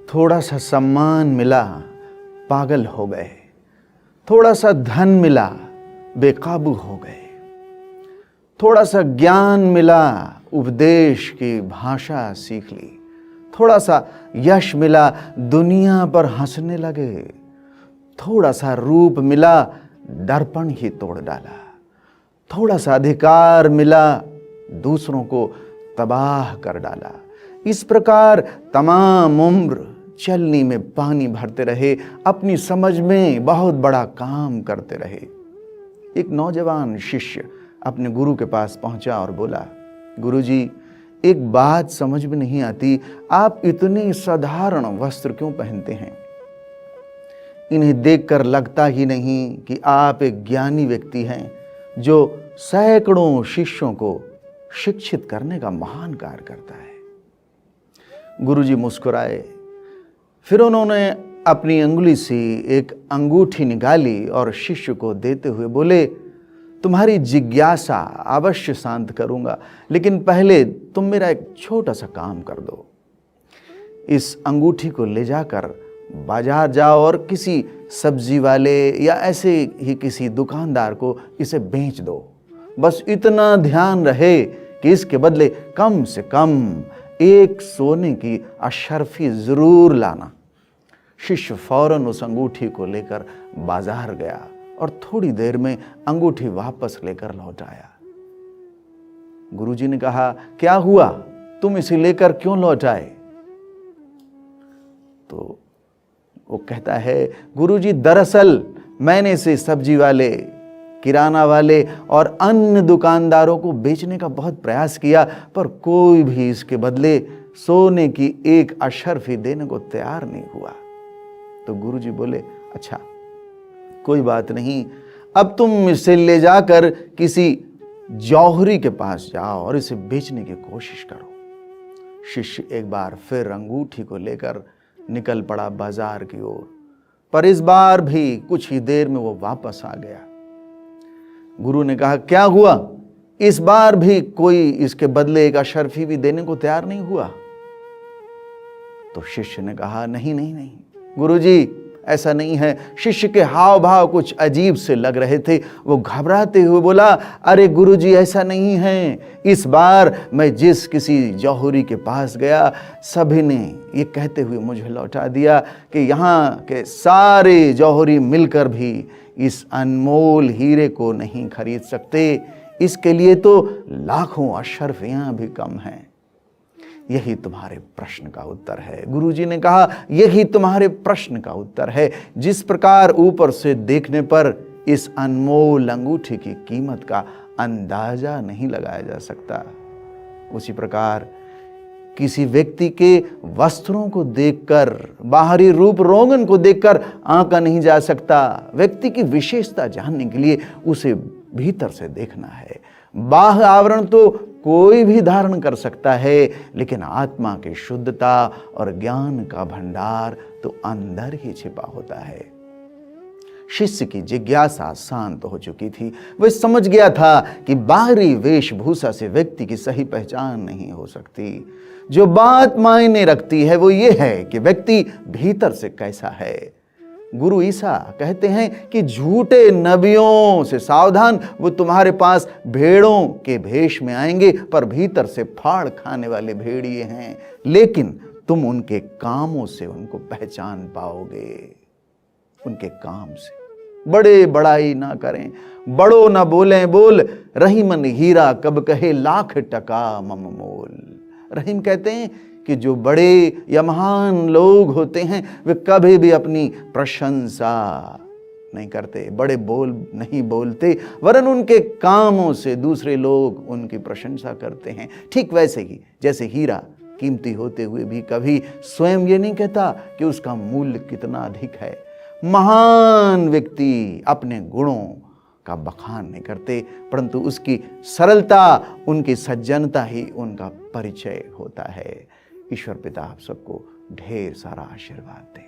थोड़ा सा सम्मान मिला, पागल हो गए। थोड़ा सा धन मिला, बेकाबू हो गए। थोड़ा सा ज्ञान मिला, उपदेश की भाषा सीख ली। थोड़ा सा यश मिला, दुनिया पर हंसने लगे। थोड़ा सा रूप मिला, दर्पण ही तोड़ डाला। थोड़ा सा अधिकार मिला, दूसरों को तबाह कर डाला। इस प्रकार तमाम उम्र चलनी में पानी भरते रहे, अपनी समझ में बहुत बड़ा काम करते रहे। एक नौजवान शिष्य अपने गुरु के पास पहुंचा और बोला, गुरुजी, एक बात समझ में नहीं आती, आप इतने साधारण वस्त्र क्यों पहनते हैं? इन्हें देखकर लगता ही नहीं कि आप एक ज्ञानी व्यक्ति हैं जो सैकड़ों शिष्यों को शिक्षित करने का महान कार्य करता है। गुरुजी मुस्कुराए। फिर उन्होंने अपनी अंगुली से एक अंगूठी निकाली और शिष्य को देते हुए बोले, तुम्हारी जिज्ञासा अवश्य शांत करूंगा, लेकिन पहले तुम मेरा एक छोटा सा काम कर दो। इस अंगूठी को ले जाकर बाजार जाओ और किसी सब्जी वाले या ऐसे ही किसी दुकानदार को इसे बेच दो। बस इतना ध्यान रहे कि इसके बदले कम से कम एक सोने की अशर्फी जरूर लाना। शिष्य फौरन उस अंगूठी को लेकर बाजार गया और थोड़ी देर में अंगूठी वापस लेकर लौट आया। गुरुजी ने कहा, क्या हुआ, तुम इसे लेकर क्यों लौट आए? तो वो कहता है, गुरुजी, दरअसल मैंने इसे सब्जी वाले, किराना वाले और अन्य दुकानदारों को बेचने का बहुत प्रयास किया, पर कोई भी इसके बदले सोने की एक अशर्फी देने को तैयार नहीं हुआ। तो गुरुजी बोले, अच्छा कोई बात नहीं, अब तुम इसे ले जाकर किसी जौहरी के पास जाओ और इसे बेचने की कोशिश करो। शिष्य एक बार फिर अंगूठी को लेकर निकल पड़ा बाजार की ओर, पर इस बार भी कुछ ही देर में वो वापस आ गया। गुरु ने कहा, क्या हुआ, इस बार भी कोई इसके बदले एक अशर्फी भी देने को तैयार नहीं हुआ? तो शिष्य ने कहा, नहीं नहीं नहीं गुरुजी, ऐसा नहीं है। शिष्य के हाव भाव कुछ अजीब से लग रहे थे। वो घबराते हुए बोला, अरे गुरुजी, ऐसा नहीं है। इस बार मैं जिस किसी जौहरी के पास गया, सभी ने ये कहते हुए मुझे लौटा दिया कि यहाँ के सारे जौहरी मिलकर भी इस अनमोल हीरे को नहीं खरीद सकते। इसके लिए तो लाखों अशर्फियां भी कम हैं। यही तुम्हारे प्रश्न का उत्तर है। गुरुजी ने कहा, यही तुम्हारे प्रश्न का उत्तर है। जिस प्रकार ऊपर से देखने पर इस अनमोल अंगूठी की कीमत का अंदाजा नहीं लगाया जा सकता, उसी प्रकार किसी व्यक्ति के वस्त्रों को देखकर, बाहरी रूप रोगन को देखकर आंका नहीं जा सकता। व्यक्ति की विशेषता जानने के लिए उसे भीतर से देखना है। बाह्य आवरण तो कोई भी धारण कर सकता है, लेकिन आत्मा की शुद्धता और ज्ञान का भंडार तो अंदर ही छिपा होता है। शिष्य की जिज्ञासा शांत हो चुकी थी। वह समझ गया था कि बाहरी वेशभूषा से व्यक्ति की सही पहचान नहीं हो सकती। जो बात मायने रखती है वो ये है कि व्यक्ति भीतर से कैसा है। गुरु ईसा कहते हैं कि झूठे नबियों से सावधान, वो तुम्हारे पास भेड़ों के भेष में आएंगे, पर भीतर से फाड़ खाने वाले भेड़िए हैं। लेकिन तुम उनके कामों से उनको पहचान पाओगे। उनके काम से। बड़े बड़ाई ना करें, बड़ो ना बोलें बोल, रहीमन हीरा कब कहे लाख टका मम मोल। रहीम कहते हैं कि जो बड़े या महान लोग होते हैं वे कभी भी अपनी प्रशंसा नहीं करते, बड़े बोल नहीं बोलते, वरन उनके कामों से दूसरे लोग उनकी प्रशंसा करते हैं। ठीक वैसे ही जैसे हीरा कीमती होते हुए भी कभी स्वयं ये नहीं कहता कि उसका मूल्य कितना अधिक है। महान व्यक्ति अपने गुणों का बखान नहीं करते, परंतु उसकी सरलता, उनकी सज्जनता ही उनका परिचय होता है। ईश्वर पिता आप सबको ढेर सारा आशीर्वाद दे।